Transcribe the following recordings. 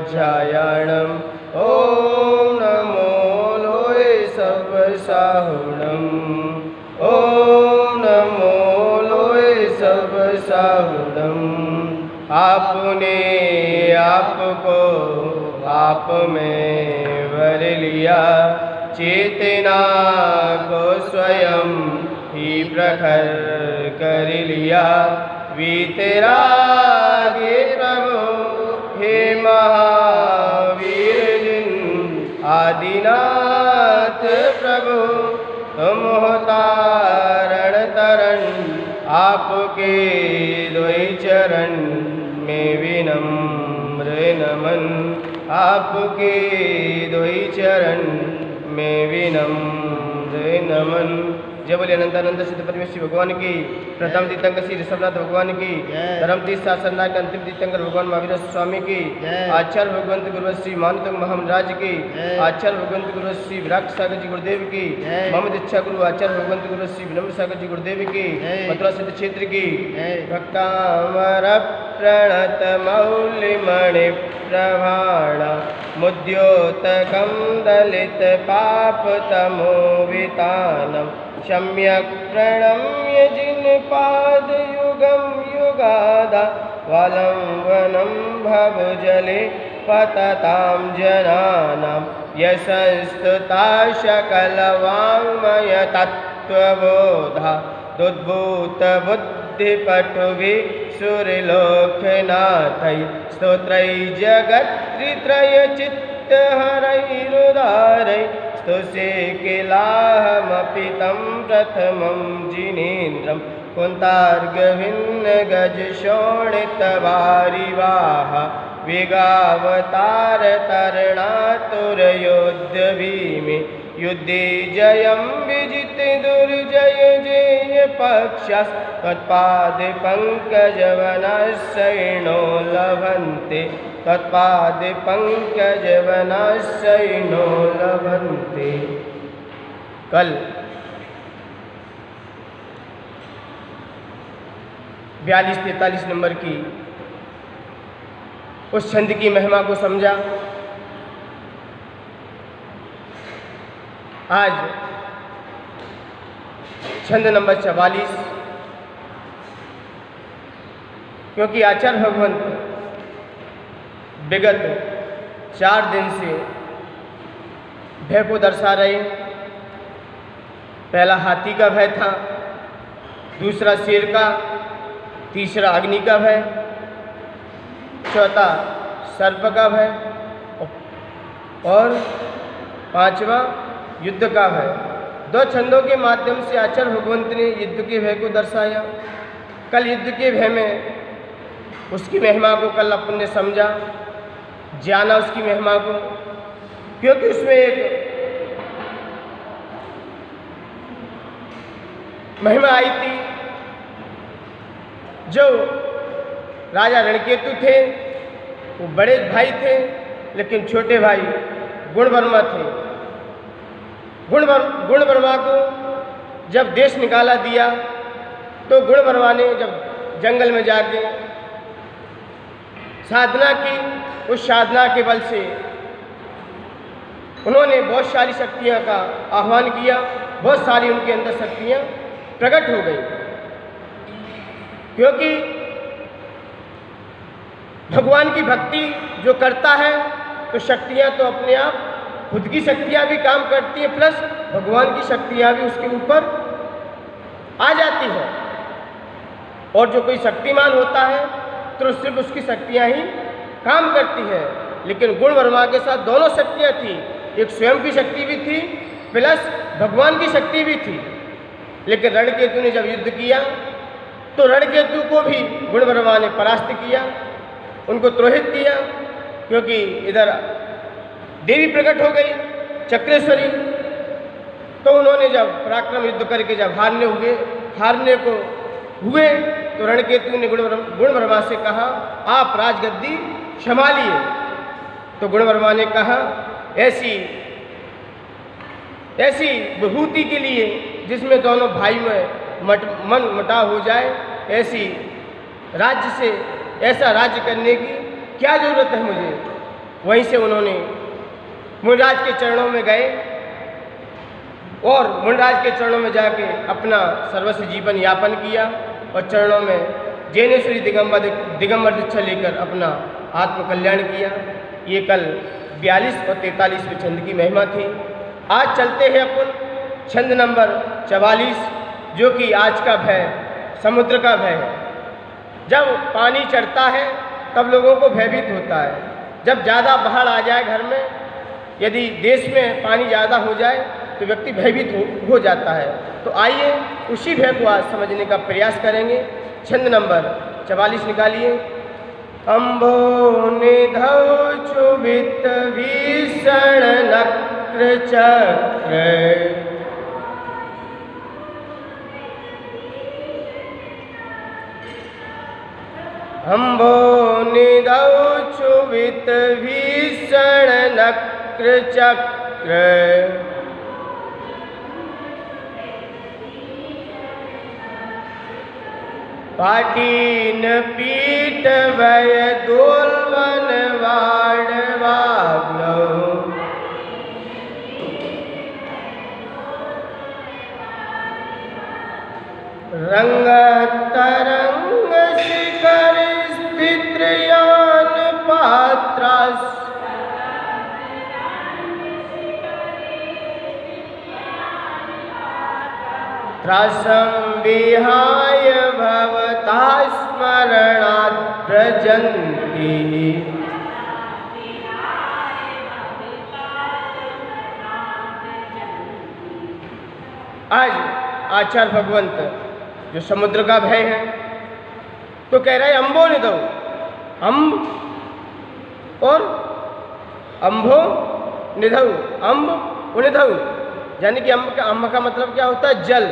वज्रायणम् ॐ नमो लोय सर्वसाहुणम् ॐ नमो लोय सर्वसाहुणम्। आपने आपको आप में वर लिया, चेतना को स्वयं ही प्रखर कर लिया। वीतरागे प्रभु हे महावीर जिन, आदिनाथ प्रभु तुम हो तारण तरण। आपके द्वै चरण में विनम्र नमन, आपके द्वै चरण में विनम्र नमन। जय बोले अनंतानंद सिद्ध परमेश्वर भगवान की, प्रथम तीर्थंकर श्री ऋषभनाथ भगवान की, धर्म तीर्थ शासननाथ के अंतिम तीर्थंकर भगवान महावीर स्वामी की, आचार्य भगवंत गुरु श्री मानतंग महाराज की, आचार्य भगवंत गुरु श्री विराट सागर जी गुरुदेव की, मम दीक्षा गुरु आचार्य भगवंत गुरु श्री विनम्र सागर जी गुरुदेव की, मथुरा सिद्ध क्षेत्र की। भक्तामर प्रणत मौलिमणि प्रभाण, मुद्योतकं दलित पाप तमोवितानम। सम्यक प्रणम्य जिन पाद युगम युगादा, वलंबनम भव जले पततां जनानां। यशस्तुता सकल वाङ्मय तत्त्वबोधा, दुद्भूत बुद्धिपटुभि सुरलोकनाथै। स्तोत्रै जगत्त्रय चित्तहरैरुदारै, स्तुष्ये किलाहमपि तं प्रथमं जिनेन्द्रं। कुन्तार्गभिन्न गज शोणितवारिवाह, वेगावतार तरणातुरयोध्य भीमे। युद्धे जयं विजित दुर्जय जेय पक्षास्, त्वत्पाद पंकजवनशयिनो लभन्ते, त्वत्पाद पंकजवनशयिनो लभन्ते। कल 42-43 नंबर की उस छंद की महिमा को समझा। आज छंद नंबर 44, क्योंकि आचार्य भगवंत विगत 4 दिन से भय को दर्शा रहे। पहला हाथी का भय था, दूसरा शेर का, तीसरा अग्नि का भय, चौथा सर्प का भय और पांचवा युद्ध का भय। 2 छंदों के माध्यम से आचार्य भगवंत ने युद्ध के भय को दर्शाया। कल युद्ध के भय में उसकी महिमा को कल अपन ने समझा, जाना उसकी महिमा को, क्योंकि उसमें एक महिमा आई थी। जो राजा रणकेतु थे वो बड़े भाई थे, लेकिन छोटे भाई गुणवर्मा थे। गुणवर्मा को जब देश निकाला दिया तो गुणवर्मा ने जब जंगल में जाके साधना की, उस साधना के बल से उन्होंने बहुत सारी शक्तियाँ का आह्वान किया, बहुत सारी उनके अंदर शक्तियाँ प्रकट हो गई। क्योंकि भगवान की भक्ति जो करता है तो शक्तियाँ तो अपने आप खुद की शक्तियाँ भी काम करती हैं, प्लस भगवान की शक्तियाँ भी उसके ऊपर आ जाती हैं। और जो कोई शक्तिमान होता है तो सिर्फ उसकी शक्तियाँ ही काम करती हैं। लेकिन गुणवर्मा के साथ दोनों शक्तियाँ थी, एक स्वयं की शक्ति भी थी प्लस भगवान की शक्ति भी थी। लेकिन रणकेतु ने जब युद्ध किया तो रणकेतु को भी गुणवर्मा ने परास्त किया, उनको त्रोहित किया। क्योंकि इधर देवी प्रकट हो गई चक्रेश्वरी, तो उन्होंने जब पराक्रम युद्ध करके जब हारने को हुए तो रणकेतु ने गुणवर्मा से कहा आप राजगद्दी संभालिए। तो गुणवर्मा ने कहा ऐसी विभूति के लिए जिसमें दोनों भाई में मन मुटाव हो जाए, ऐसा राज्य करने की क्या जरूरत है मुझे। वहीं से उन्होंने मुनिराज के चरणों में गए और मुनिराज के चरणों में जाके अपना सर्वस्व जीवन यापन किया और चरणों में जैनेश्वरी दिगंबर दीक्षा लेकर अपना आत्मकल्याण किया। ये कल 42 और 43वें छंद की महिमा थी। आज चलते हैं अपन छंद नंबर 44, जो कि आज का भय समुद्र का भय है। जब पानी चढ़ता है तब लोगों को भयभीत होता है। जब ज़्यादा बाढ़ आ जाए घर में, यदि देश में पानी ज़्यादा हो जाए तो व्यक्ति भयभीत हो जाता है। तो आइए उसी भय को आज समझने का प्रयास करेंगे। छंद नंबर 44 निकालिए। अम्भो निधौ चुभित भीषण नक्र चक्र, अम्भो निधौ चुभित भीषण नक्र चक्र, पाटीन पीठ भय दोलवन वाडवाग्नो, रंग तरंग शिखर स्थित यान पात्रास, त्रासं विहाय भवता स्मरणात् प्रजन्ति, आज आचार्य भगवंत जो समुद्र का भय है तो कह रहे हैं अम्बो निधौ, अम्ब और अम्भो निधौ, अम्ब उनिधौ, यानी कि अम्ब का मतलब क्या होता है? जल,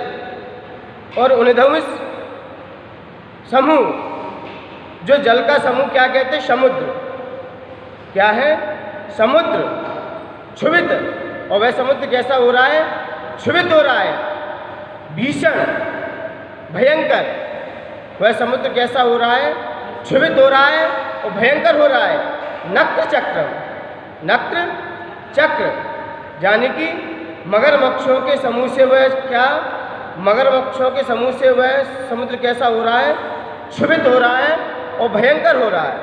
और उनिधौ में समूह। जो जल का समूह क्या कहते हैं? समुद्र। क्या है? समुद्र क्षुभित। और वह समुद्र कैसा हो रहा है? क्षुभित हो रहा है, भीषण भयंकर। वह समुद्र कैसा हो रहा है? क्षुभित हो रहा है और भयंकर हो रहा है। नक्र चक्र, नक्र चक्र यानी कि मगरमच्छों के समूह से वह क्या? मगरमच्छों के समूह से वह समुद्र कैसा हो रहा है? क्षुभित हो रहा है और भयंकर हो रहा है।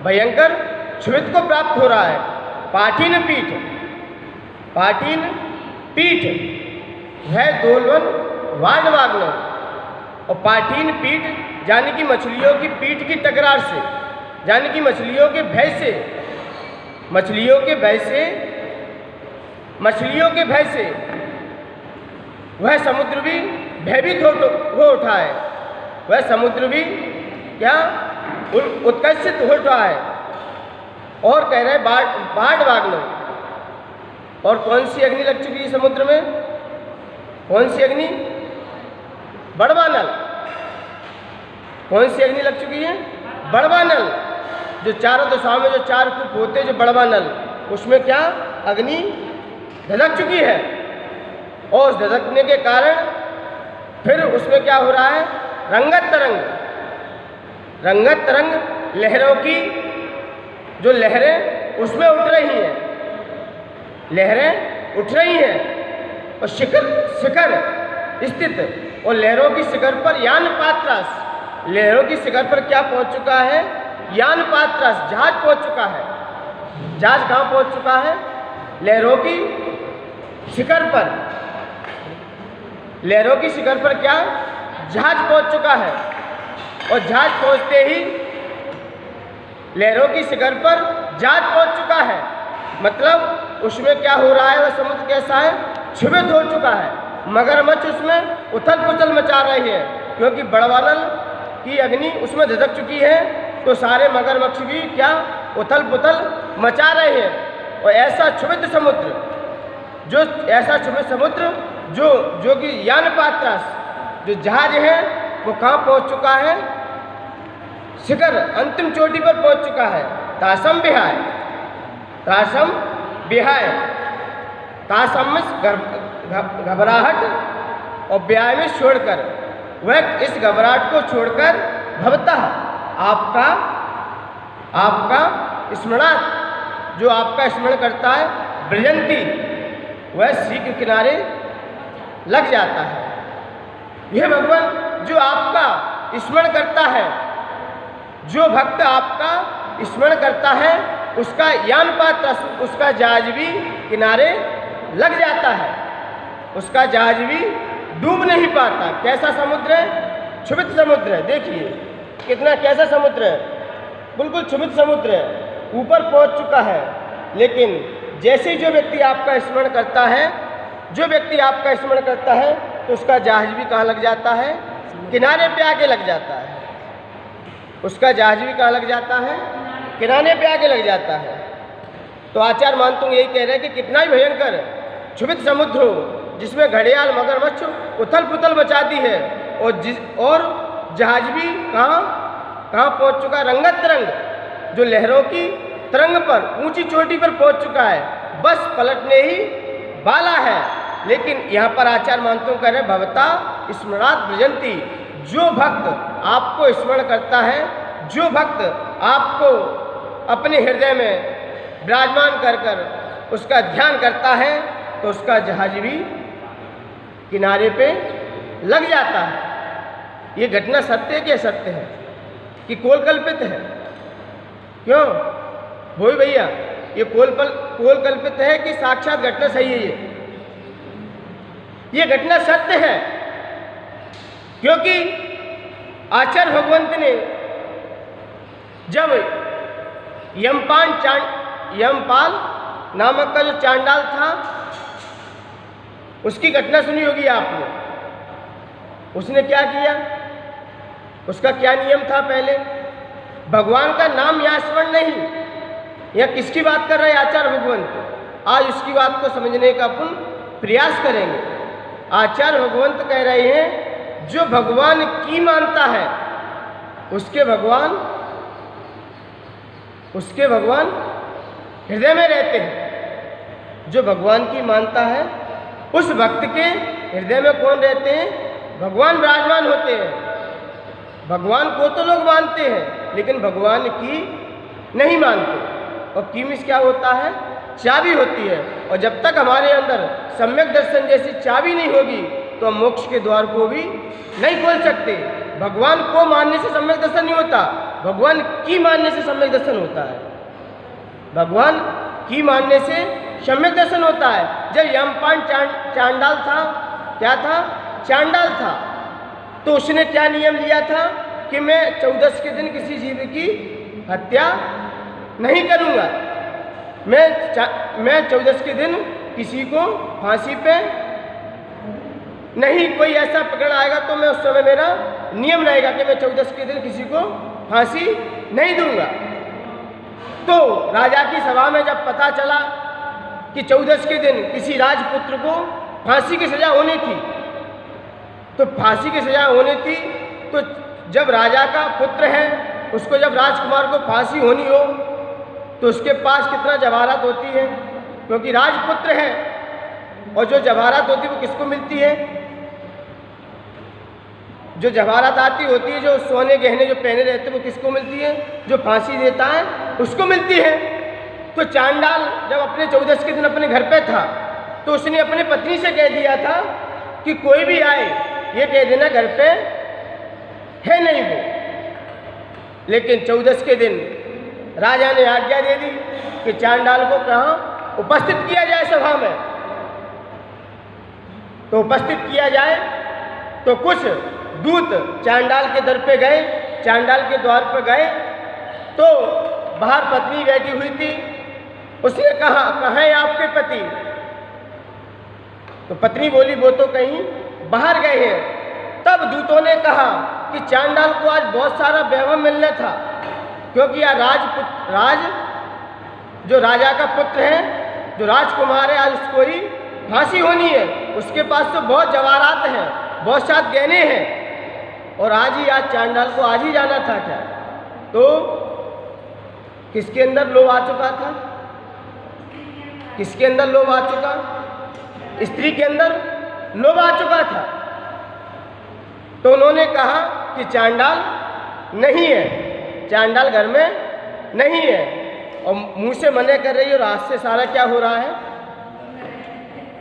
भयंकर क्षुभित को प्राप्त हो रहा है। पाटीन पीठ, पाटीन पीठ है दोलवन वाडवाग्नो, और पाटीन पीठ यानी कि मछलियों की पीठ की टकरार से, यानी कि मछलियों के भय से, मछलियों के भय से, मछलियों के भय से वह समुद्र भी भयभीत हो उठा है। वह समुद्र भी क्या? उत्कर्षित हो उठा है। और कह रहे वाडवाग्नो। और कौन सी अग्नि लग चुकी है समुद्र में? कौन सी अग्नि? बड़वानल। कौन सी अग्नि लग चुकी है? बड़वानल। जो चारों दिशाओं में जो 4 कूप होते हैं, जो बड़वानल, उसमें क्या? अग्नि धधक चुकी है। और उस धधकने के कारण फिर उसमें क्या हो रहा है? रंगत तरंग, रंगत तरंग लहरों की जो लहरें उसमें उठ रही हैं, लहरें उठ रही हैं। और शिखर स्थित, और लहरों की शिखर पर यान पात्रास, लहरों की शिखर पर क्या पहुंच चुका है? यान पात्रास, जहाज पहुंच चुका है। जहाज कहाँ पहुंच चुका है? लहरों की शिखर पर। लहरों की शिखर पर क्या? जहाज पहुंच चुका है। और जहाज पहुंचते ही लहरों की शिखर पर जहाज पहुंच चुका है, मतलब उसमें क्या हो रहा है? वह समुद्र कैसा है? क्षुभित हो चुका है। मगरमच्छ उसमें उथल पुथल मचा रही है, क्योंकि बड़वानल की अग्नि उसमें धधक चुकी है। तो सारे मगरमच्छ भी क्या? उथल पुथल मचा रहे हैं। और ऐसा क्षुभित समुद्र, जो ऐसा क्षुभित समुद्र जो कि यान पात्रास, जो जहाज है वो कहाँ पहुँच चुका है? शिखर, अंतिम चोटी पर पहुँच चुका है। तासम बिहाय, तासम बिहाय, तासम में घबराहट और ब्याह में छोड़कर, वह इस घबराहट को छोड़कर भवतः आपका स्मरणात् जो आपका स्मरण करता है ब्रजंती, वह शीघ्र किनारे लग जाता है। यह भगवान जो आपका स्मरण करता है, जो भक्त आपका स्मरण करता है, उसका यान पात्र, उसका जहाज भी किनारे लग जाता है, उसका जहाज भी डूब नहीं पाता। कैसा समुद्र है? क्षुभित समुद्र है। देखिए कितना कैसा समुद्र है, बिल्कुल क्षुभित समुद्र है, ऊपर पहुंच चुका है। लेकिन जैसे ही जो व्यक्ति आपका स्मरण करता है, जो व्यक्ति आपका स्मरण करता है, तो उसका जहाज भी कहाँ लग जाता है? किनारे पे आके लग जाता है। उसका जहाज भी कहाँ लग जाता है? किनारे पे आके लग जाता है। तो आचार्य मानतुंग यही कह रहे हैं कि कितना ही भयंकर क्षुभित समुद्र हो, जिसमें घड़ियाल मगरमच्छ उथल पुथल मचाती है, और जहाज भी कहाँ पहुँच चुका है? रंगत तरंग, जो लहरों की तरंग पर ऊंची चोटी पर पहुँच चुका है, बस पलटने ही वाला है। लेकिन यहाँ पर आचार्य मानतुंग कह रहे भवता स्मरणात् ब्रजंती, जो भक्त आपको स्मरण करता है, जो भक्त आपको अपने हृदय में विराजमान कर कर उसका ध्यान करता है, तो उसका जहाज भी किनारे पे लग जाता है। ये घटना सत्य के सत्य है कि कोल कल्पित है? क्यों भोई भैया, ये कोल कल्पित है कि साक्षात घटना सही है? ये घटना सत्य है, क्योंकि आचार्य भगवंत ने जब यमपाल नामक का जो चांडाल था, उसकी घटना सुनी होगी आपने। उसने क्या किया? उसका क्या नियम था? पहले भगवान का नाम यहाँ स्मरण नहीं। यह किसकी बात कर रहे हैं आचार्य भगवंत? आज उसकी बात को समझने का अपन प्रयास करेंगे। आचार्य भगवंत कह रहे हैं जो भगवान की मानता है, उसके भगवान हृदय में रहते हैं। जो भगवान की मानता है, उस भक्त के हृदय में कौन रहते हैं? भगवान विराजमान होते हैं। भगवान को तो लोग मानते हैं, लेकिन भगवान की नहीं मानते। और की मीन्स क्या होता है? चाबी होती है। और जब तक हमारे अंदर सम्यक दर्शन जैसी चाबी नहीं होगी, तो हम मोक्ष के द्वार को भी नहीं खोल सकते। भगवान को मानने से सम्यक दर्शन नहीं होता, भगवान की मानने से सम्यक दर्शन होता है। भगवान की मानने से सम्यक दर्शन होता है। जब यमपान चांडाल था, क्या था? चांडाल था, तो उसने क्या नियम लिया था कि मैं 14 के दिन किसी जीव की हत्या नहीं करूँगा। मैं 14 के दिन किसी को फांसी पे नहीं, कोई ऐसा पकड़ आएगा तो मैं उस समय मेरा नियम रहेगा कि मैं 14 के दिन किसी को फांसी नहीं दूंगा। तो राजा की सभा में जब पता चला कि 14 के दिन किसी राजपुत्र को फांसी की सजा होनी थी, तो फांसी की सजा होनी थी, तो जब राजा का पुत्र है, उसको जब राजकुमार को फांसी होनी हो, तो उसके पास कितना जवाहरात होती है? क्योंकि राजपुत्र है, और जो जवाहरात होती है वो किसको मिलती है? जो जवाहरात आती होती है, जो सोने गहने जो पहने रहते हैं, वो किसको मिलती है? जो फांसी देता है उसको मिलती है। तो चांडाल जब अपने 14 के दिन अपने घर पे था, तो उसने अपने पत्नी से कह दिया था कि कोई भी आए ये कह देना घर पे है नहीं वो। लेकिन 14 के दिन राजा ने आज्ञा दे दी कि चांडाल को कहाँ उपस्थित किया जाए सभा में। तो उपस्थित किया जाए, तो कुछ दूत चांडाल के दर पे गए, चांडाल के द्वार पर गए, तो बाहर पत्नी बैठी हुई थी। उसने कहा, कहाँ है आपके पति? तो पत्नी बोली, वो तो कहीं बाहर गए हैं। तब दूतों ने कहा कि चांडाल को आज बहुत सारा वैभव मिलना था, क्योंकि यह जो राजा का पुत्र है, जो राजकुमार है, आज उसको ही फांसी होनी है। उसके पास तो बहुत जवाहरात हैं, बहुत सारे गहने हैं, और आज चांडाल को आज ही जाना था क्या? तो किसके अंदर लोभ आ चुका था? किसके अंदर लोभ आ चुका? स्त्री के अंदर लोभ आ चुका था। तो उन्होंने कहा कि चांडाल नहीं है, चांडाल घर में नहीं है। और मुंह से मना कर रही है और हाथ से सारा क्या हो रहा है।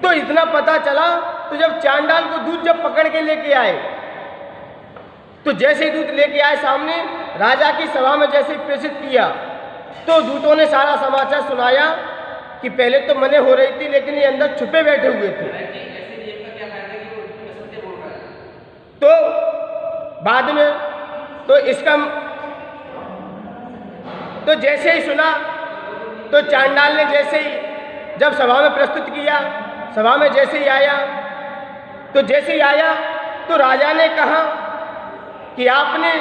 तो इतना पता चला। तो जब चांडाल को दूत जब पकड़ के लेके आए, तो जैसे ही दूत लेके आए सामने राजा की सभा में जैसे ही प्रेषित किया, तो दूतों ने सारा समाचार सुनाया कि पहले तो मने हो रही थी, लेकिन ये अंदर छुपे बैठे हुए थे। तो बाद में तो इसका तो जैसे ही सुना, तो चांडाल ने जैसे ही जब सभा में प्रस्तुत किया, सभा में जैसे ही आया, तो जैसे ही आया तो राजा ने कहा कि आपने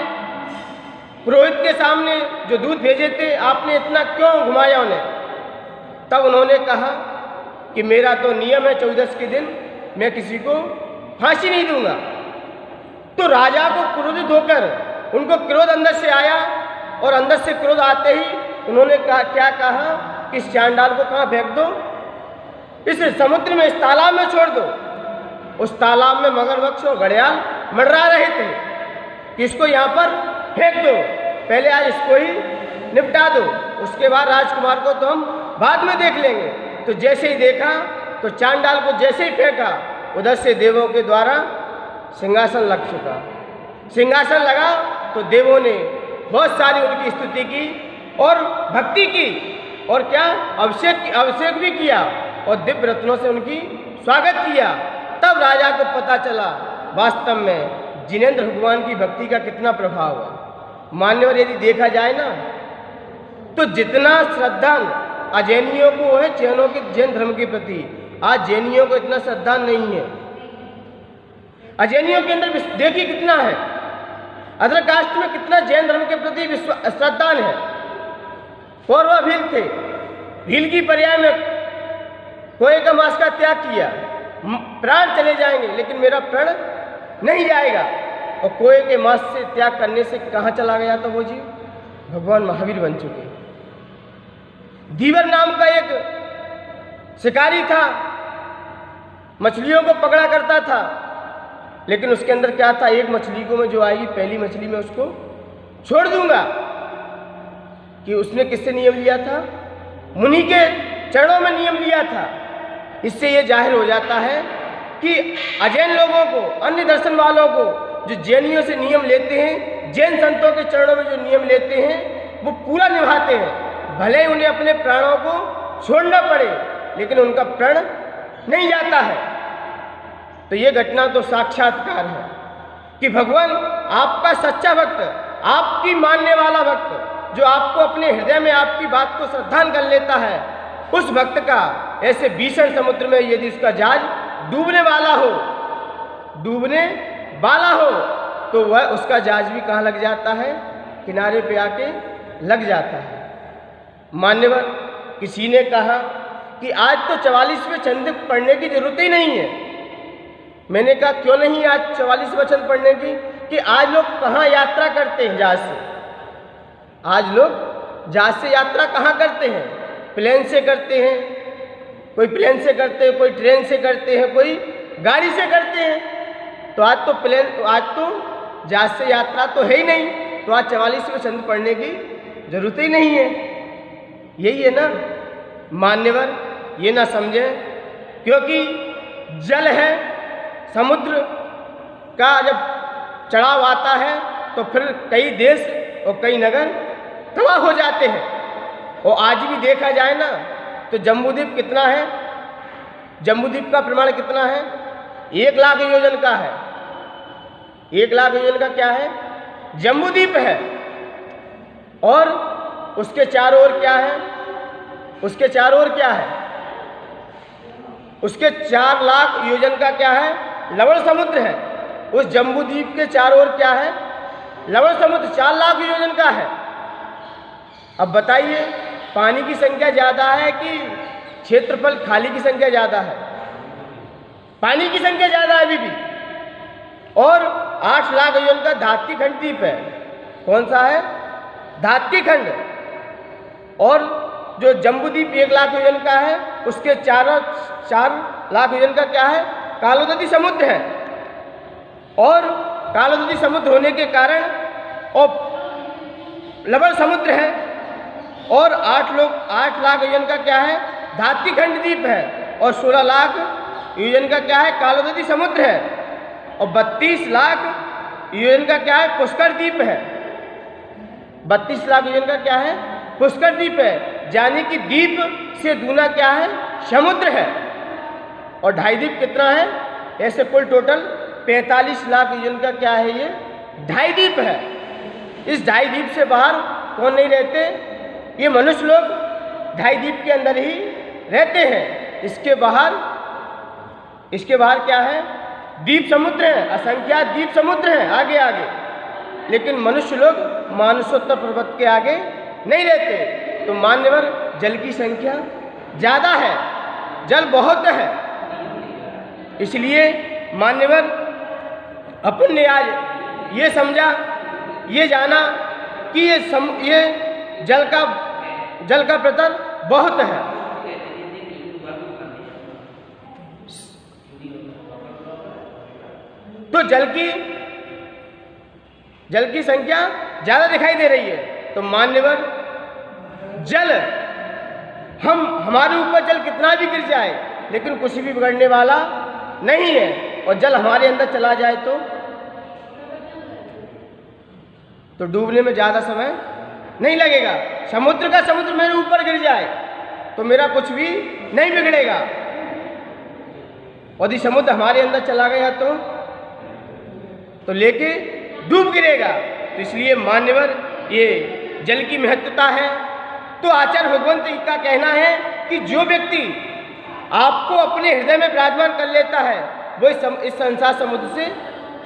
पुरोहित के सामने जो दूत भेजे थे, आपने इतना क्यों घुमाया उन्हें। तब उन्होंने कहा कि मेरा तो नियम है 14 के दिन मैं किसी को फांसी नहीं दूंगा। तो राजा को क्रोधित होकर, उनको क्रोध अंदर से आया, और अंदर से क्रोध आते ही उन्होंने क्या कहा कि इस चांडाल को कहाँ फेंक दो, इस समुद्र में, इस तालाब में छोड़ दो। उस तालाब में मगरमच्छ और घड़ियाल मंडरा रहे थे कि इसको यहाँ पर फेंक दो, पहले आज इसको ही निपटा दो, उसके बाद राजकुमार को तो हम बाद में देख लेंगे। तो जैसे ही देखा, तो चांडाल को जैसे ही फेंका, उधर से देवों के द्वारा सिंहासन लग चुका। सिंहासन लगा तो देवों ने बहुत सारी उनकी स्तुति की और भक्ति की, और क्या अभिषेक भी किया, और दिव्य रत्नों से उनकी स्वागत किया। तब राजा को पता चला वास्तव में जिनेंद्र भगवान की भक्ति का कितना प्रभाव है। मान्यवर यदि देखा जाए ना, तो जितना श्रद्धा अजैनियों को है जैनों के, जैन धर्म के प्रति, आज जैनियों को इतना श्रद्धा नहीं है। अजैनियों के अंदर देखिए कितना है, अदर कास्ट में कितना जैन धर्म के प्रति श्रद्धा है। कौरव भील थे, भील की पर्याय में कोए का मांस का त्याग किया, प्राण चले जाएंगे लेकिन मेरा प्राण नहीं जाएगा। और कोए के मांस से त्याग करने से कहाँ चला गया था वो जीव? भगवान महावीर बन चुके। दीवर नाम का एक शिकारी था, मछलियों को पकड़ा करता था, लेकिन उसके अंदर क्या था, एक मछली को मैं जो आएगी पहली मछली में उसको छोड़ दूंगा। कि उसने किससे नियम लिया था? मुनि के चरणों में नियम लिया था। इससे ये जाहिर हो जाता है कि अजैन लोगों को, अन्य दर्शन वालों को, जो जैनियों से नियम लेते हैं, जैन संतों के चरणों में जो नियम लेते हैं, वो पूरा निभाते हैं। भले ही उन्हें अपने प्राणों को छोड़ना पड़े, लेकिन उनका प्राण नहीं जाता है। तो ये घटना तो साक्षात्कार है कि भगवान आपका सच्चा भक्त, आपकी मानने वाला भक्त, जो आपको अपने हृदय में आपकी बात को श्रद्धान कर लेता है, उस भक्त का ऐसे भीषण समुद्र में यदि उसका जहाज डूबने वाला हो, तो वह उसका जहाज भी कहाँ लग जाता है? किनारे पे आके लग जाता है। मान्यवर, किसी ने कहा कि आज तो 44वें छंद पढ़ने की जरूरत ही नहीं है। मैंने कहा क्यों नहीं आज 44वें छंद पढ़ने की? कि आज लोग कहाँ यात्रा करते हैं जहाज से? आज लोग जहाज से यात्रा कहाँ करते हैं? प्लेन से करते हैं, कोई प्लेन से करते हैं, कोई ट्रेन से करते हैं, कोई गाड़ी से करते हैं। तो आज तो जहाज से यात्रा तो है ही नहीं, तो आज 44वें छंद पढ़ने की जरूरत ही नहीं है। यही है ना मान्यवर, ये ना समझें, क्योंकि जल है, समुद्र का जब चढ़ाव आता है तो फिर कई देश और कई नगर तबाह हो जाते हैं। और आज भी देखा जाए ना तो जम्बूद्वीप कितना है? जम्बूद्वीप का प्रमाण कितना है? 1 लाख योजन का है। 1 लाख योजन का क्या है? जम्बूद्वीप है। और उसके चारों ओर क्या है? उसके चारों ओर क्या है? उसके 4 लाख योजन का क्या है? लवण समुद्र है। उस जम्बूद्वीप के चारों ओर क्या है? लवण समुद्र 4 लाख योजन का है। अब बताइए, पानी की संख्या ज़्यादा है कि क्षेत्रफल खाली की संख्या ज़्यादा है? पानी की संख्या ज़्यादा है अभी भी। और 8 लाख योजन का धात्ती खंड द्वीप है। कौन सा है? धात्ती खंड। और जो जम्बूद्वीप 1 लाख योजन का है, उसके 4 लाख योजन का क्या है? कालोदती समुद्र है। और कालोदती समुद्र होने के कारण और लवण समुद्र है, और 8 लाख योजन का क्या है, धात्रीखंड द्वीप है, और 16 लाख योजन का क्या है, कालोदधी समुद्र है, और 32 लाख योजन का क्या है, पुष्कर द्वीप है। 32 लाख योजन का क्या है, पुष्कर द्वीप है, यानी कि द्वीप से दूना क्या है, समुद्र है। और ढाई द्वीप कितना है, ऐसे कुल टोटल 45 लाख योजन का क्या है, ये ढाई द्वीप है। इस ढाई द्वीप से बाहर कौन नहीं रहते, ये मनुष्य लोग ढाई द्वीप के अंदर ही रहते हैं। इसके बाहर क्या है, द्वीप समुद्र है, असंख्यात द्वीप समुद्र हैं आगे आगे, लेकिन मनुष्य लोग मानसोत्तर पर्वत के आगे नहीं रहते। तो मान्यवर जल की संख्या ज़्यादा है, जल बहुत है। इसलिए मान्यवर अपन ने आज ये समझा, ये जाना कि ये जल का प्रतर बहुत है। तो जल की संख्या ज़्यादा दिखाई दे रही है। तो मान्यवर जल, हमारे ऊपर जल कितना भी गिर जाए लेकिन कुछ भी बिगड़ने वाला नहीं है। और जल हमारे अंदर चला जाए तो डूबने में ज़्यादा समय नहीं लगेगा। समुद्र मेरे ऊपर गिर जाए तो मेरा कुछ भी नहीं बिगड़ेगा। यदि समुद्र हमारे अंदर चला गया तो लेके डूब गिरेगा। तो इसलिए मान्यवर ये जल की महत्वता है। तो आचार्य भगवंत का कहना है कि जो व्यक्ति आपको अपने हृदय में विराजमान कर लेता है वो इस संसार समुद्र से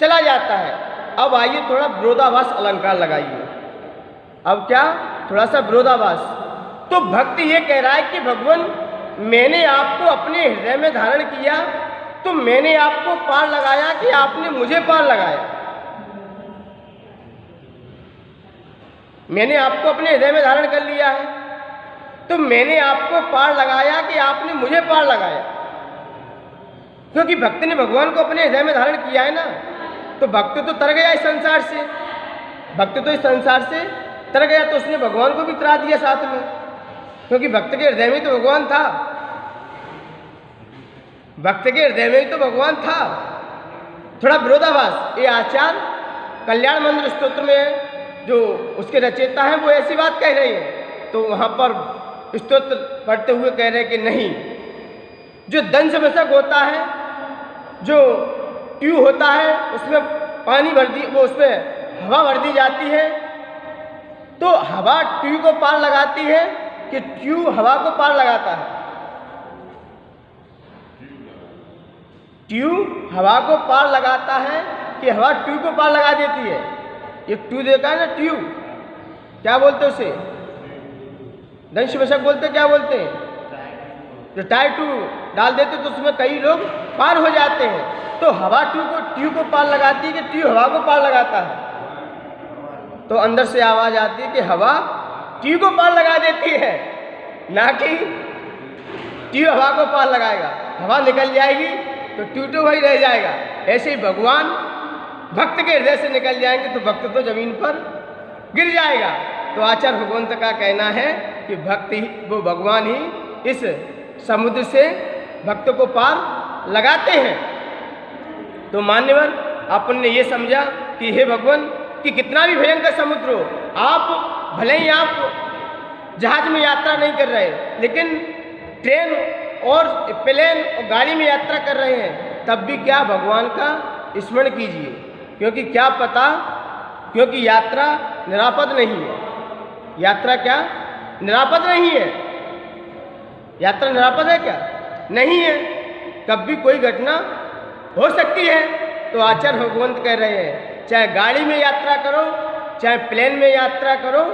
चला जाता है। अब आइए थोड़ा विरोधाभास अलंकार लगाइए। अब क्या, थोड़ा सा विरोधाभास। तो भक्त ये कह रहा है कि भगवान मैंने आपको अपने हृदय में धारण किया तो मैंने आपको पार लगाया कि आपने मुझे पार लगाया। मैंने आपको अपने हृदय में धारण कर लिया है तो मैंने आपको पार लगाया कि आपने मुझे पार लगाया। क्योंकि भक्त ने भगवान को अपने हृदय में धारण किया है ना, तो भक्त तो तर गया इस संसार से। भक्त तो इस संसार से तर गया तो उसने भगवान को भी तरा दिया साथ में, क्योंकि भक्त के हृदय में तो भगवान था। भक्त के हृदय में तो भगवान था। थोड़ा विरोधाभास। ये आचार्य कल्याण मंत्र स्तोत्र में जो उसके रचयिता हैं वो ऐसी बात कह रहे हैं। तो वहाँ पर स्तोत्र पढ़ते हुए कह रहे हैं कि नहीं, जो दंश मशक होता है, जो ट्यूब होता है उसमें पानी भर दी, वो उसमें हवा भर दी जाती है तो हवा ट्यूब को पार लगाती है कि ट्यूब हवा को पार लगाता है। ट्यूब हवा को पार लगाता है कि हवा ट्यूब को पार लगा देती है। ये ट्यूब देखा है ना, ट्यूब क्या बोलते हैं उसे, दंश मशक बोलते, क्या बोलते हैं, जो टायर ट्यूब डाल देते तो उसमें कई लोग पार हो जाते हैं। तो हवा ट्यूब को पार लगाती है कि ट्यूब हवा को पार लगाता है। तो अंदर से आवाज़ आती है कि हवा ट्यूब को पार लगा देती है, ना कि ट्यूब हवा को पार लगाएगा। हवा निकल जाएगी तो ट्यूब तो वही रह जाएगा। ऐसे ही भगवान भक्त के हृदय से निकल जाएंगे तो भक्त तो जमीन पर गिर जाएगा। तो आचार्य भगवंत का कहना है कि भक्त ही, वो भगवान ही इस समुद्र से भक्त को पार लगाते हैं। तो मान्यवर अपन ने ये समझा कि हे भगवान कि कितना भी भयंकर समुद्र हो, आप भले ही आप जहाज में यात्रा नहीं कर रहे लेकिन ट्रेन और प्लेन और गाड़ी में यात्रा कर रहे हैं, तब भी क्या भगवान का स्मरण कीजिए। क्योंकि क्या पता, क्योंकि यात्रा निरापद नहीं है। यात्रा क्या निरापद नहीं है? यात्रा निरापद है क्या? नहीं है। कब भी कोई घटना हो सकती है। तो आचार्य भगवंत कह रहे हैं चाहे गाड़ी में यात्रा करो, चाहे प्लेन में यात्रा करो,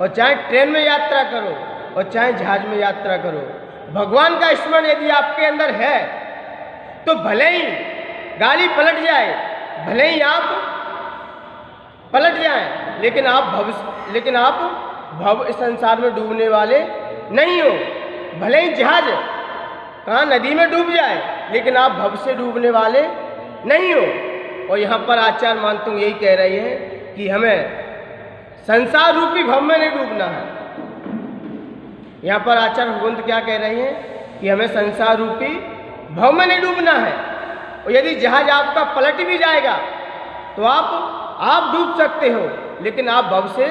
और चाहे ट्रेन में यात्रा करो, और चाहे जहाज में यात्रा करो, भगवान का स्मरण यदि आपके अंदर है तो भले ही गाड़ी पलट जाए, भले ही आप पलट जाएं, लेकिन आप भव इस संसार में डूबने वाले नहीं हो। भले ही जहाज कहाँ नदी में डूब जाए लेकिन आप भव से डूबने वाले नहीं हो। और यहाँ पर आचार्य मानतुंग यही कह रही है कि हमें संसार रूपी भव में नहीं डूबना है, यहाँ पर आचार्य भगवंत क्या कह रहे हैं कि हमें संसार रूपी भव में नहीं डूबना है, और यदि जहाज आपका पलट भी जाएगा तो आप डूब सकते हो, लेकिन आप भव से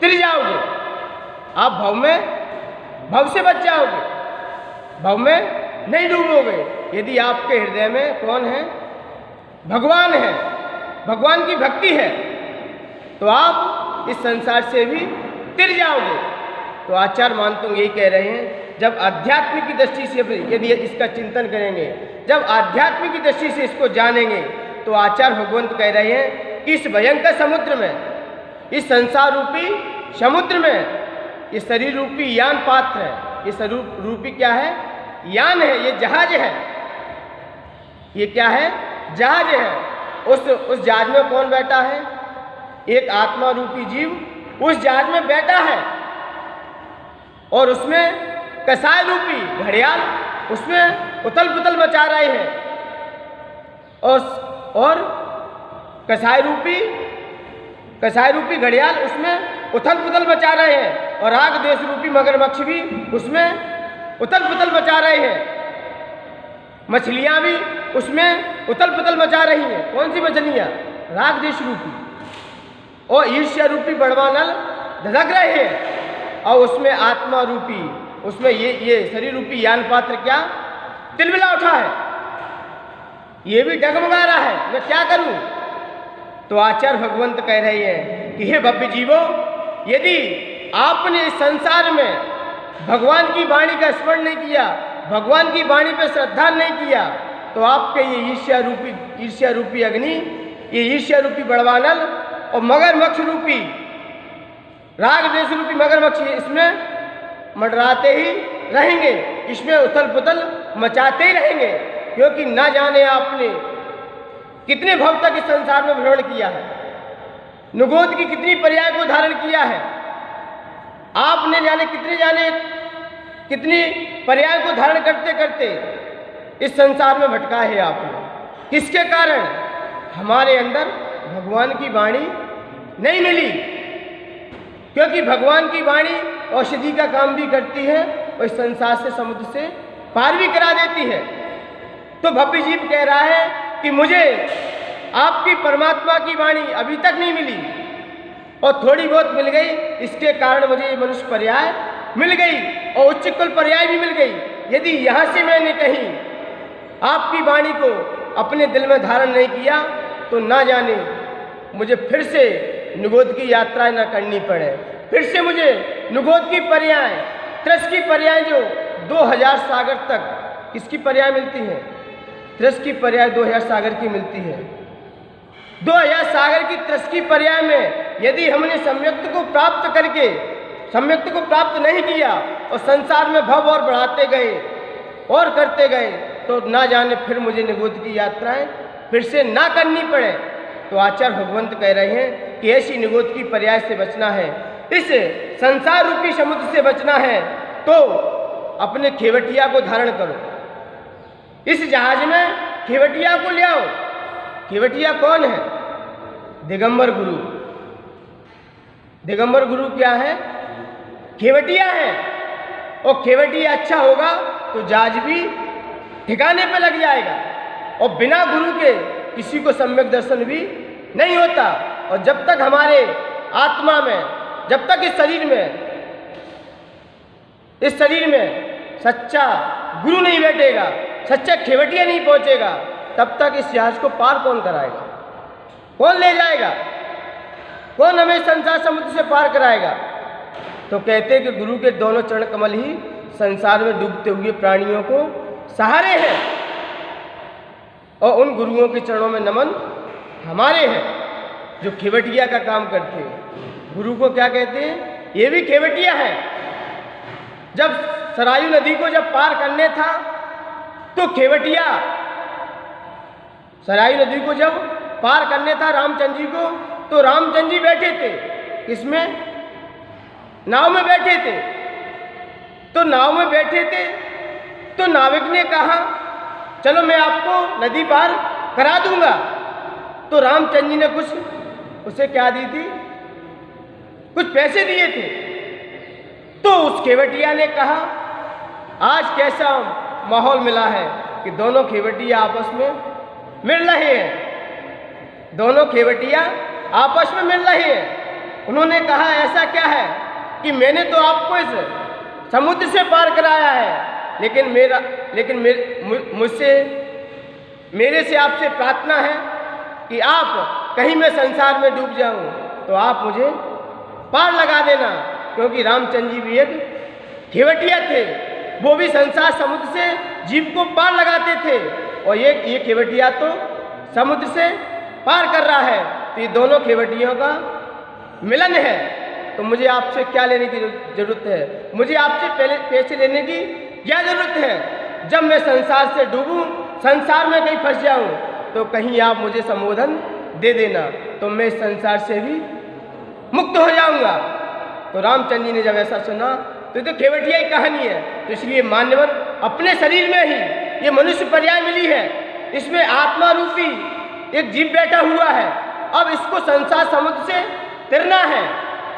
तिर जाओगे, आप भव से बच जाओगे, भव में नहीं डूबोगे। यदि आपके हृदय में कौन है? भगवान है, भगवान की भक्ति है, तो आप इस संसार से भी तिर जाओगे। तो आचार्य मानतुंग यही कह रहे हैं, जब आध्यात्मिक की दृष्टि से यदि इसका चिंतन करेंगे, जब आध्यात्मिक की दृष्टि से इसको जानेंगे, तो आचार्य भगवंत कह रहे हैं कि इस भयंकर समुद्र में, इस संसार रूपी समुद्र में, ये शरीर रूपी यान पात्र है, ये शरीर रूपी क्या है? यान है, ये जहाज है। ये क्या है? जहाज है। उस जहाज में कौन बैठा है? एक आत्मा रूपी जीव उस जहाज में बैठा है, और उसमें कसाय रूपी घड़ियाल उसमें उथल पुथल मचा रहे हैं, और कसाय रूपी घड़ियाल उसमें उथल पुथल मचा रहे हैं, और राग देश रूपी मगरमच्छ भी उसमें उथल पुथल मचा रहे हैं। मछलियां भी उसमें उथल पुथल मचा रही हैं। कौन सी मछलियां? राग देश रूपी, और ईर्ष्या रूपी बड़वानल धधक रहे हैं, और उसमें आत्मा रूपी, उसमें ये शरीर रूपी यान पात्र क्या तिलमिला उठा है, ये भी डगमगा रहा है, मैं क्या करूं? तो आचार्य भगवंत कह रहे हैं कि हे भव्य जीवो, यदि आपने इस संसार में भगवान की वाणी का स्मरण नहीं किया, भगवान की वाणी पे श्रद्धा नहीं किया, तो आपके ये ईर्ष्या रूपी अग्नि, ये ईर्ष्या रूपी बड़वानल और मगरमच्छ रूपी, राग देश रूपी मगरमच्छ इसमें मंडराते ही रहेंगे, इसमें उथल पुथल मचाते ही रहेंगे, क्योंकि ना जाने आपने कितने भव तक इस संसार में भ्रमण किया है, नुगोद की कितनी पर्याय को धारण किया है, आपने कितनी पर्याय को धारण करते करते इस संसार में भटका है आपने। किसके कारण? हमारे अंदर भगवान की वाणी नहीं मिली, क्योंकि भगवान की वाणी औषधि का काम भी करती है और इस संसार से, समुद्र से पार भी करा देती है। तो भव्य जीव कह रहा है कि मुझे आपकी परमात्मा की वाणी अभी तक नहीं मिली, और थोड़ी बहुत मिल गई, इसके कारण मुझे ये मनुष्य पर्याय मिल गई और उच्च कुल पर्याय भी मिल गई। यदि यहाँ से मैंने कहीं आपकी वाणी को अपने दिल में धारण नहीं किया, तो ना जाने मुझे फिर से नुगोद की यात्रा न करनी पड़े, फिर से मुझे नुगोद की पर्याय, त्रस की पर्याय, जो 2000 सागर तक किसकी पर्याय मिलती है? त्रस की पर्याय 2000 सागर की मिलती है। 2000 सागर की त्रस की पर्याय में यदि हमने सम्यक्त को प्राप्त करके सम्यक्त को प्राप्त नहीं किया और संसार में भव और बढ़ाते गए और करते गए, तो ना जाने फिर मुझे निगोद की यात्राएं फिर से ना करनी पड़े। तो आचार्य भगवंत कह रहे हैं कि ऐसी निगोद की पर्याय से बचना है, इस संसार रूपी समुद्र से बचना है, तो अपने खेवटिया को धारण करो, इस जहाज में खेवटिया को ले आओ। खेवटिया कौन है? दिगंबर गुरु। दिगंबर गुरु क्या है? खेवटिया है, और खेवटिया अच्छा होगा तो जहाज भी ठिकाने पे लग जाएगा, और बिना गुरु के किसी को सम्यक दर्शन भी नहीं होता। और जब तक हमारे आत्मा में, जब तक इस शरीर में सच्चा गुरु नहीं बैठेगा, सच्चा खेवटिया नहीं पहुंचेगा, तब तक इस जहाज को पार कौन कराएगा? कौन ले जाएगा? कौन हमें संसार समुद्र से पार कराएगा? तो कहते हैं कि गुरु के दोनों चरण कमल ही संसार में डूबते हुए प्राणियों को सहारे हैं, और उन गुरुओं के चरणों में नमन हमारे हैं जो खेवटिया का काम करते हैं। गुरु को क्या कहते हैं? ये भी खेवटिया है। जब सरायू नदी को जब पार करने था, तो खेवटिया सरायू नदी को जब पार करने था रामचंद्र जी को, तो रामचंद्र जी बैठे थे किसमें? नाव में बैठे थे। तो नाव में बैठे थे, तो नाविक ने कहा चलो मैं आपको नदी पार करा दूंगा। तो रामचंद्र जी ने कुछ उसे क्या दी थी? कुछ पैसे दिए थे। तो उस खेवटिया ने कहा, आज कैसा माहौल मिला है कि दोनों खेवटिया आपस में मिल रहे हैं, दोनों खेवटिया आपस में मिल रहे हैं। उन्होंने कहा, ऐसा क्या है कि मैंने तो आपको इस समुद्र से पार कराया है, लेकिन मेरे से आपसे प्रार्थना है कि आप कहीं मैं संसार में डूब जाऊं तो आप मुझे पार लगा देना। क्योंकि रामचंद्र जी भी एक खेवटिया थे, वो भी संसार समुद्र से जीव को पार लगाते थे, और ये खेवटिया तो समुद्र से पार कर रहा है। तो ये दोनों खेवटियों का मिलन है। तो मुझे आपसे क्या लेने की जरूरत है? मुझे आपसे पहले पैसे लेने की क्या जरूरत है? जब मैं संसार से डूबूं, संसार में कहीं फंस जाऊं, तो कहीं आप मुझे संबोधन दे देना, तो मैं इस संसार से भी मुक्त हो जाऊंगा। तो रामचंद्र जी ने जब ऐसा सुना, तो खेवटिया की कहानी है, तो इसलिए मान्यवर अपने शरीर में ही ये मनुष्य पर्याय मिली है, इसमें आत्मा रूपी एक जीव बैठा हुआ है। अब इसको संसार समुद्र से तिरना है,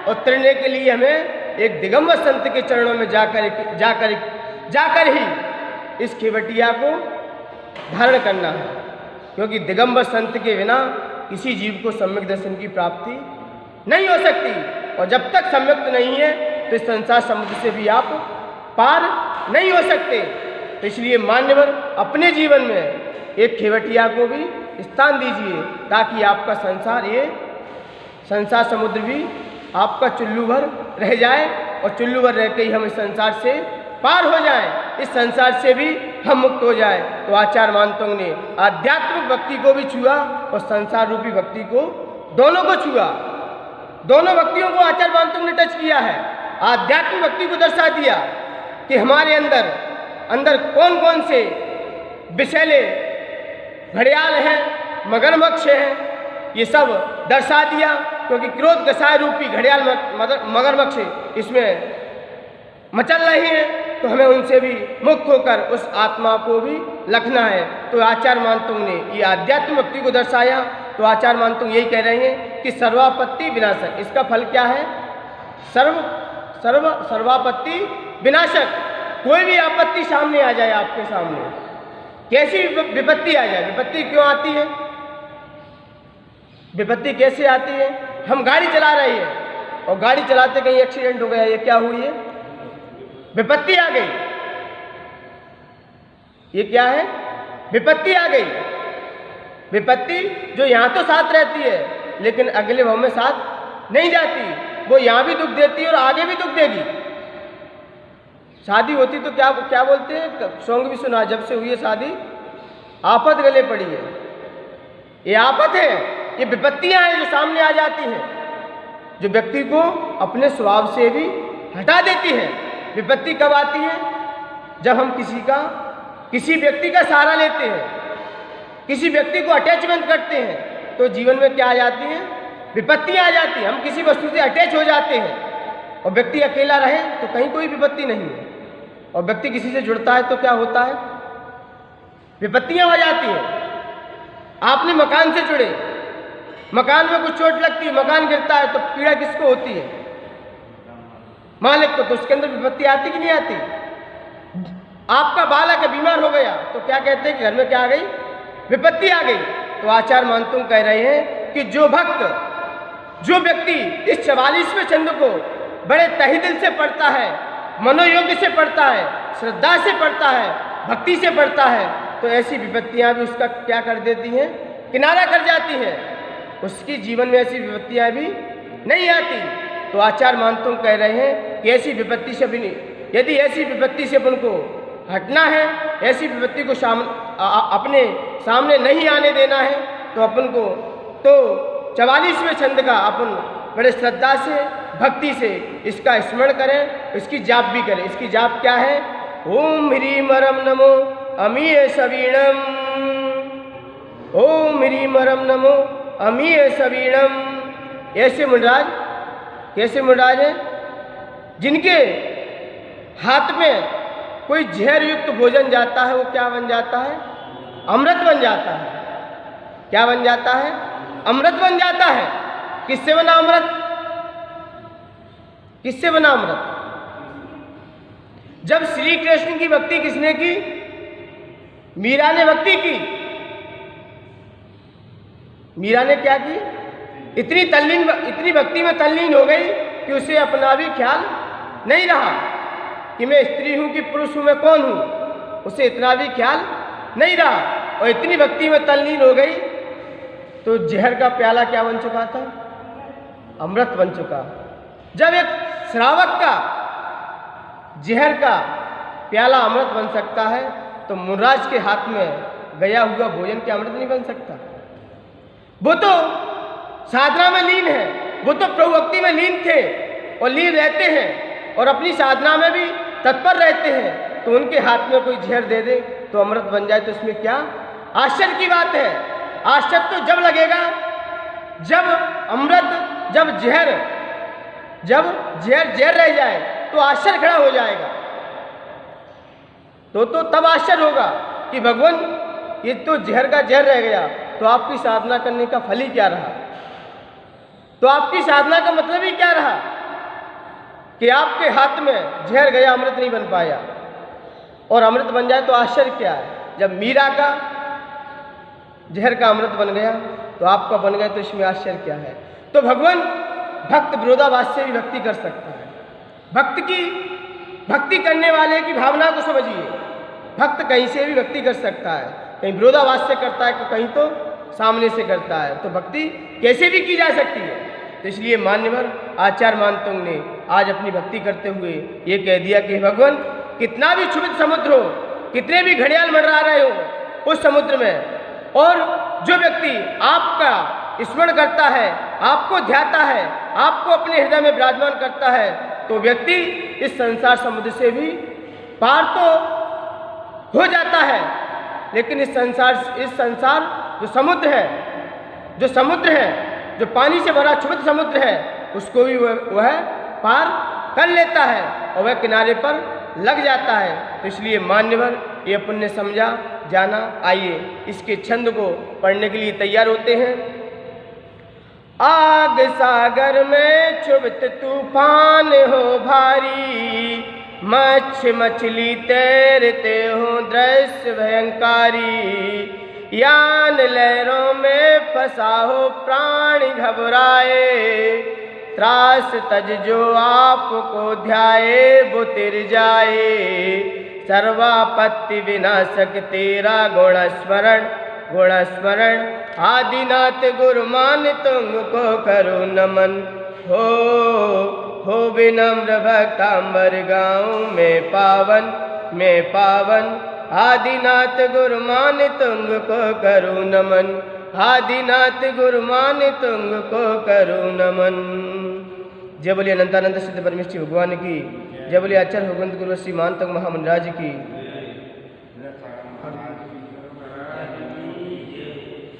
और तिरने के लिए हमें एक दिगंबर संत के चरणों में जाकर ही इस खेवटिया को धारण करना है। क्योंकि दिगंबर संत के बिना किसी जीव को सम्यक दर्शन की प्राप्ति नहीं हो सकती, और जब तक सम्यक नहीं है तो इस संसार समुद्र से भी आप पार नहीं हो सकते। तो इसलिए मान्यवर अपने जीवन में एक खेवटिया को भी स्थान दीजिए, ताकि आपका संसार समुद्र भी आपका चुल्लू भर रह जाए, और चुल्लू भर रह के ही हम इस संसार से पार हो जाएं, इस संसार से भी हम मुक्त हो जाएं। तो आचार्य मानतोंग ने आध्यात्मिक भक्ति को भी छुआ और संसार रूपी भक्ति को, दोनों को छुआ। दोनों भक्तियों को आचार्य मानतोंग ने टच किया है। आध्यात्मिक भक्ति को दर्शा दिया कि हमारे अंदर कौन कौन से विषैले घड़ियाल हैं, मगरमच्छ हैं, ये सब दर्शा दिया। क्योंकि क्रोध गसाय रूपी घड़ियाल मगरमच्छ इसमें मचल रही हैं, तो हमें उनसे भी मुक्त होकर उस आत्मा को भी लखना है। तो आचार्य मानतोंग ने ये आध्यात्मिक भक्ति को दर्शाया। तो आचार्य मानतोंग यही कह रहे हैं कि सर्वापत्ति विनाशक, इसका फल क्या है? सर्वापत्ति विनाशक। कोई भी आपत्ति सामने आ जाए, आपके सामने कैसी विपत्ति आ जाए, विपत्ति क्यों आती है? विपत्ति कैसे आती है? हम गाड़ी चला रहे हैं और गाड़ी चलाते कहीं एक्सीडेंट हो गया, ये क्या हुई है? विपत्ति आ गई। ये क्या है? विपत्ति आ गई। विपत्ति जो यहाँ तो साथ रहती है, लेकिन अगले भाव में साथ नहीं जाती, वो यहाँ भी दुख देती है और आगे भी दुख देगी। शादी होती तो क्या बोलते हैं, सॉन्ग भी सुना, जब से हुई है शादी आफत गले पड़ी है। ये आफत है, ये विपत्तियां हैं जो सामने आ जाती हैं, जो व्यक्ति को अपने स्वभाव से भी हटा देती है। विपत्ति कब आती है? जब हम किसी व्यक्ति का सहारा लेते हैं, किसी व्यक्ति को अटैचमेंट करते हैं, तो जीवन में क्या आ जाती है? विपत्तियां आ जाती हैं। हम किसी वस्तु से अटैच हो जाते हैं, और व्यक्ति अकेला रहे तो कहीं कोई विपत्ति नहीं है, और व्यक्ति किसी से जुड़ता है तो क्या होता है? विपत्तियां हो जाती हैं। आपने मकान से जुड़े, मकान में कुछ चोट लगती है, मकान गिरता है, तो पीड़ा किसको होती है? मालिक को। तो उसके अंदर विपत्ति आती कि नहीं आती? आपका बालक बीमार हो गया तो क्या कहते हैं कि घर में क्या आ गई? विपत्ति आ गई। तो आचार्य मानतोंग कह रहे हैं कि जो व्यक्ति इस 44वें छंद को बड़े तहे दिल से पढ़ता है, मनोयोग से पढ़ता है, श्रद्धा से पढ़ता है, भक्ति से पढ़ता है, तो ऐसी विपत्तियां भी उसका क्या कर देती हैं? किनारा कर जाती हैं। उसकी जीवन में ऐसी विपत्तियां भी नहीं आती। तो आचार्य मानतोंग कह रहे हैं कि ऐसी विपत्ति से भी नहीं, यदि ऐसी विपत्ति से अपन को हटना है, ऐसी विपत्ति को अपने सामने नहीं आने देना है, तो अपन को तो 44वें छंद का अपन बड़े श्रद्धा से, भक्ति से इसका स्मरण करें, इसकी जाप भी करें। इसकी जाप क्या है? ओम ह्रीम रम नमो अमीय सवीणम, ओम ह्रीम रम नमो अमीय सवीणम। ऐसे मुंडराज, कैसे मुंडराज हैं? जिनके हाथ में कोई जहर युक्त भोजन जाता है, वो क्या बन जाता है? अमृत बन जाता है। क्या बन जाता है? अमृत बन जाता है। किससे बना अमृत? किससे बना अमृत? जब श्री कृष्ण की भक्ति किसने की? मीरा ने भक्ति की। मीरा ने क्या की? इतनी भक्ति में तल्लीन हो गई कि उसे अपना भी ख्याल नहीं रहा कि मैं स्त्री हूं कि पुरुष हूं, मैं कौन हूं। उसे इतना भी ख्याल नहीं रहा और इतनी भक्ति में तल्लीन हो गई तो जहर का प्याला क्या बन चुका था? अमृत बन चुका। जब एक श्रावक का जहर का प्याला अमृत बन सकता है तो मुनराज के हाथ में गया हुआ भोजन क्या अमृत नहीं बन सकता? वो तो साधना में लीन है, वो तो प्रभु भक्ति में लीन थे और लीन रहते हैं और अपनी साधना में भी तत्पर रहते हैं, तो उनके हाथ में कोई जहर दे दे तो अमृत बन जाए तो इसमें क्या आश्चर्य की बात है? आश्चर्य तो जब लगेगा जब अमृत, जब जहर रह जाए तो आश्चर्य खड़ा हो जाएगा। तो तब आश्चर्य होगा कि भगवान ये तो जहर का जहर रह गया, तो आपकी साधना करने का फल ही क्या रहा? तो आपकी साधना का मतलब ही क्या रहा कि आपके हाथ में जहर गया, अमृत नहीं बन पाया। और अमृत बन जाए तो आश्चर्य क्या है? जब मीरा का जहर का अमृत बन गया तो आपका बन गया, तो इसमें आश्चर्य क्या है? तो भगवान भक्त विरोधाभास से भी भक्ति कर सकता है। भक्ति करने वाले की भावना को समझिए। भक्त कहीं से भी भक्ति कर सकता है, कहीं विरोधाभास से करता है, कहीं तो सामने से करता है। तो भक्ति कैसे भी की जा सकती है। तो इसलिए मान्यवर आचार्य मानतुंग ने आज अपनी भक्ति करते हुए ये कह दिया कि भगवान कितना भी क्षुभित समुद्र हो, कितने भी घड़ियाल मंडरा रहे हो उस समुद्र में, और जो व्यक्ति आपका स्मरण करता है, आपको ध्याता है, आपको अपने हृदय में विराजमान करता है, तो व्यक्ति इस संसार समुद्र से भी पार तो हो जाता है। लेकिन इस संसार जो समुद्र है, जो पानी से भरा क्षुभित समुद्र है, उसको भी वह पार कर लेता है और वह किनारे पर लग जाता है। तो इसलिए मान्यवर ये अपन ने समझा, जाना। आइए इसके छंद को पढ़ने के लिए तैयार होते हैं। आग सागर में क्षुभित तूफान हो भारी, मछली तैरते हो दृश्य भयंकारी, यान लहरों में फंसा हो प्राणी घबराए, त्रास तज जो आपको ध्याए वो तिर जाए, सर्वापत्ति विनाशक तेरा गुण स्मरण, आदिनाथ गुरु मान तुमको करो नमन, हो विनम्र भक्तांबर गाँव में पावन, आदिनाथ गुरु मान तुमको करो नमन, आदिनाथ गुरु मान तुमको करो नमन। जय बोलिए अनंतानंद सिद्ध परमेश्वर भगवान की, जय बोलिए आचार्य भगवंत गुरु श्री मान तंग महामंडराज की।